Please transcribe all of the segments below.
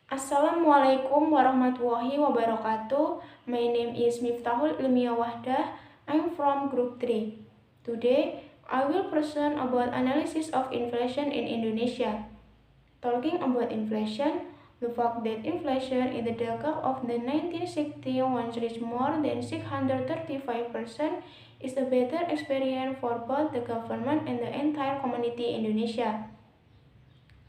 Assalamualaikum warahmatullahi wabarakatuh. My name is Miftahul Ilmiah Wahdah. I'm from Group 3. Today, I will present about analysis of inflation in Indonesia. Talking about inflation, the fact that inflation in the decade of the 1960s reached more than 635% is a better experience for both the government and the entire community in Indonesia.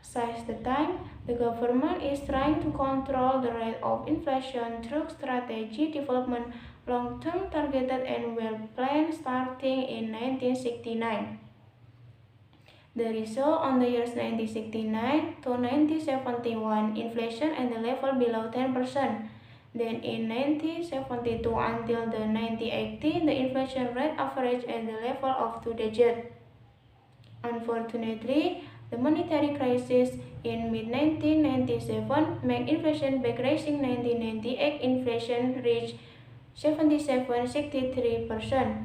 Since the time, the government is trying to control the rate of inflation through strategy development, long-term targeted and well-planned starting in 1969. The result on the years 1969 to 1971, inflation at the level below 10%. Then in 1972 until the 1980, the inflation rate averaged at the level of 2 digits. Unfortunately, the monetary crisis in mid-1997 made inflation back rising. 1998 inflation reached 77.63%.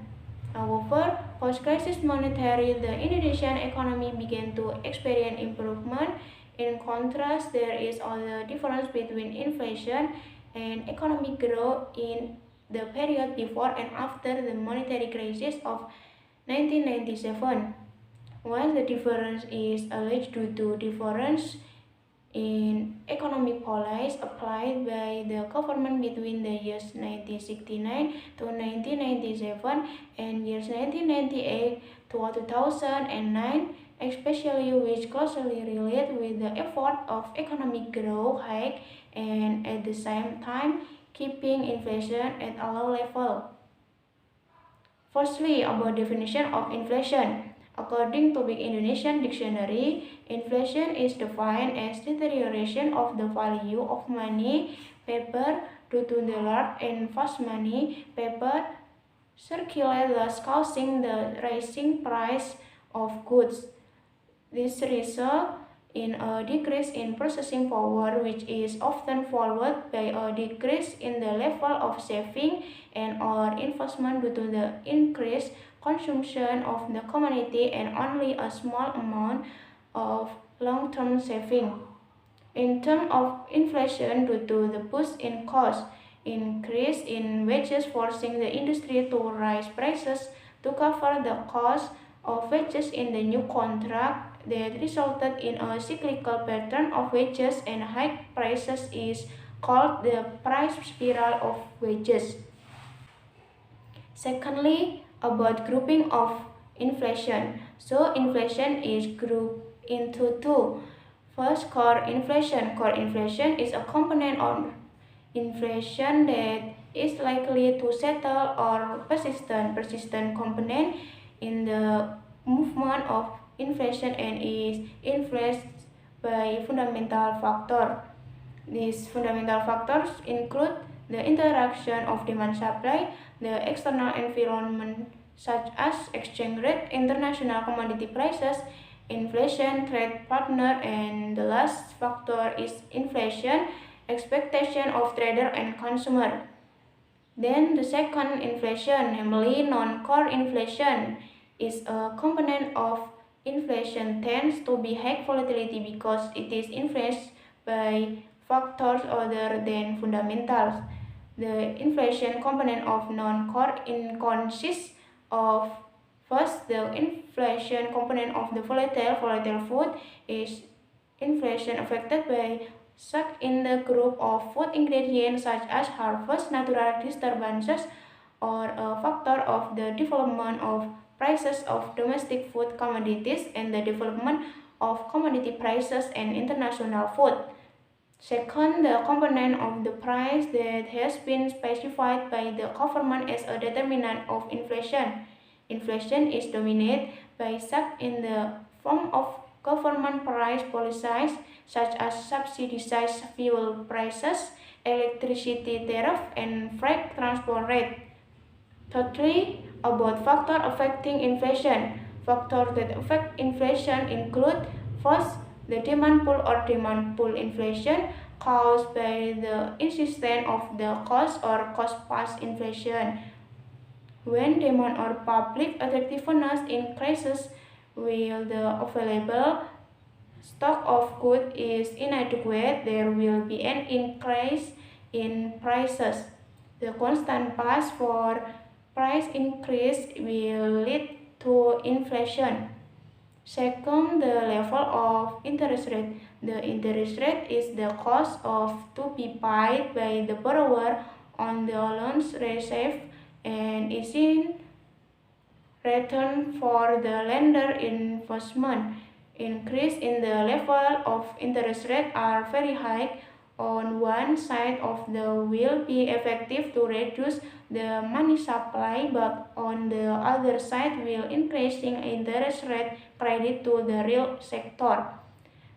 However, post-crisis monetary, the Indonesian economy began to experience improvement. In contrast, there is also difference between inflation and economic growth in the period before and after the monetary crisis of 1997. While the difference is alleged due to difference in economic policies applied by the government between the years 1969 to 1997 and years 1998 to 2009, especially which closely relate with the effort of economic growth hike and at the same time keeping inflation at a low level. Firstly, about definition of inflation. According to Big Indonesian Dictionary, inflation is defined as deterioration of the value of money, paper, due to the large and fast money, paper circulate, thus causing the rising price of goods. This results in a decrease in purchasing power, which is often followed by a decrease in the level of saving and or investment due to the increased consumption of the community and only a small amount of long-term saving. In terms of inflation, due to the boost in cost, increase in wages forcing the industry to raise prices to cover the cost of wages in the new contract that resulted in a cyclical pattern of wages and high prices is called the price spiral of wages. Secondly, about grouping of inflation. So inflation is grouped into two. First, core inflation. Core inflation is a component of inflation that is likely to settle or persistent. Persistent component in the movement of inflation and is influenced by fundamental factors. These fundamental factors include the interaction of demand supply, the external environment such as exchange rate, international commodity prices, inflation, trade partner, and the last factor is inflation, expectation of trader and consumer. Then the second inflation, namely non-core inflation, is a component of inflation tends to be high volatility because it is influenced by factors other than fundamentals. The inflation component of non-core consists of first the inflation component of the volatile. Volatile food is inflation affected by shock in the group of food ingredients such as harvest, natural disturbances, or a factor of the development of prices of domestic food commodities and the development of commodity prices and international food. Second, the component of the price that has been specified by the government as a determinant of inflation. Inflation is dominated by shock in the form of government price policies such as subsidized fuel prices, electricity tariff, and freight transport rate. Thirdly, about factors affecting inflation. Factors that affect inflation include first, the demand pull or demand pull inflation caused by the insistence of the cost or cost plus inflation. When demand or public attractiveness increases, will the available stock of goods is inadequate, there will be an increase in prices. The constant path for price increase will lead to inflation. Second, the level of interest rate. The interest rate is the cost of to be paid by the borrower on the loans received and is in return for the lender investment. Increase in the level of interest rate are very high. On one side of the will be effective to reduce the money supply, but on the other side will increasing interest rate credit to the real sector.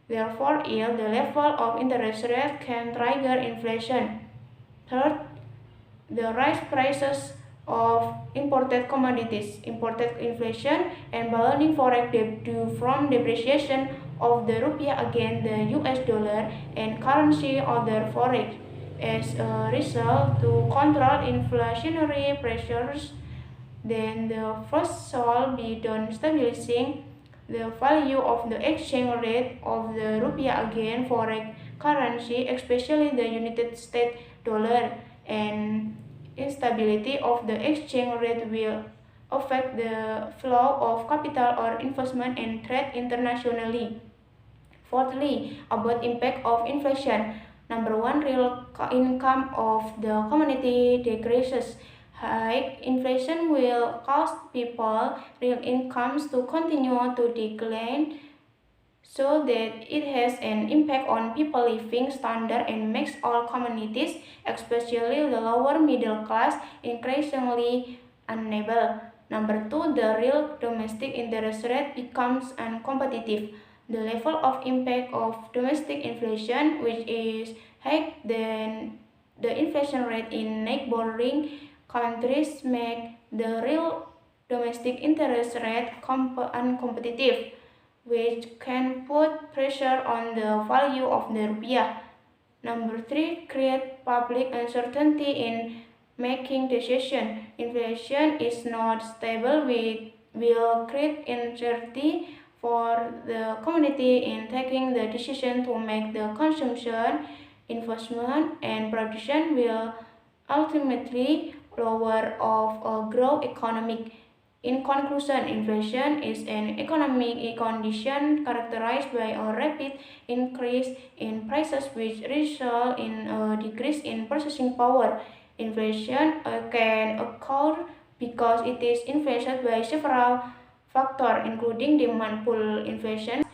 Therefore, if the level of interest rate can trigger inflation. Third, the rise prices of imported commodities, imported inflation, and ballooning forex debt due from depreciation of the rupiah against the US dollar and currency other forex. As a result, to control inflationary pressures, then the first shall be done stabilizing the value of the exchange rate of the rupiah against foreign currency, especially the United States dollar, and instability of the exchange rate will affect the flow of capital or investment and trade internationally. Fourthly, about impact of inflation. Number one, real income of the community decreases. High inflation will cause people real incomes to continue to decline, so that it has an impact on people living standard and makes all communities, especially the lower middle class, increasingly unable. Number two, the real domestic interest rate becomes uncompetitive. The level of impact of domestic inflation, which is higher than the inflation rate in neighboring countries, make the real domestic interest rate uncompetitive, which can put pressure on the value of the rupiah. Number three, create public uncertainty in making decisions. Inflation is not stable, which will create uncertainty for the community in taking the decision to make the consumption, investment, and production will ultimately lower of a growth economic. In conclusion, inflation is an economic condition characterized by a rapid increase in prices which result in a decrease in purchasing power. Inflation can occur because it is influenced by several factors including demand pull inflation,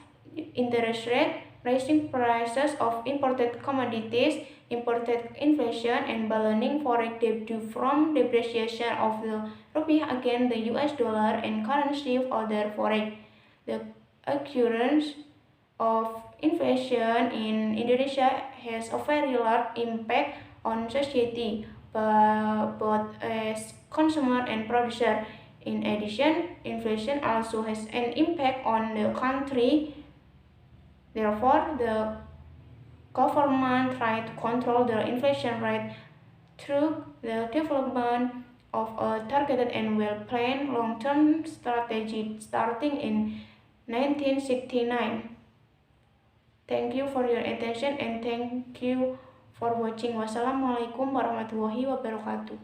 interest rate, rising prices of imported commodities, imported inflation, and ballooning forex debt due from depreciation of the rupiah against the US dollar and currency of other forex. The occurrence of inflation in Indonesia has a very large impact on society, both as consumer and producer. In addition, inflation also has an impact on the country. Therefore, the government tries to control the inflation rate through the development of a targeted and well-planned long-term strategy starting in 1969. Thank you for your attention and thank you for watching. Wassalamualaikum warahmatullahi wabarakatuh.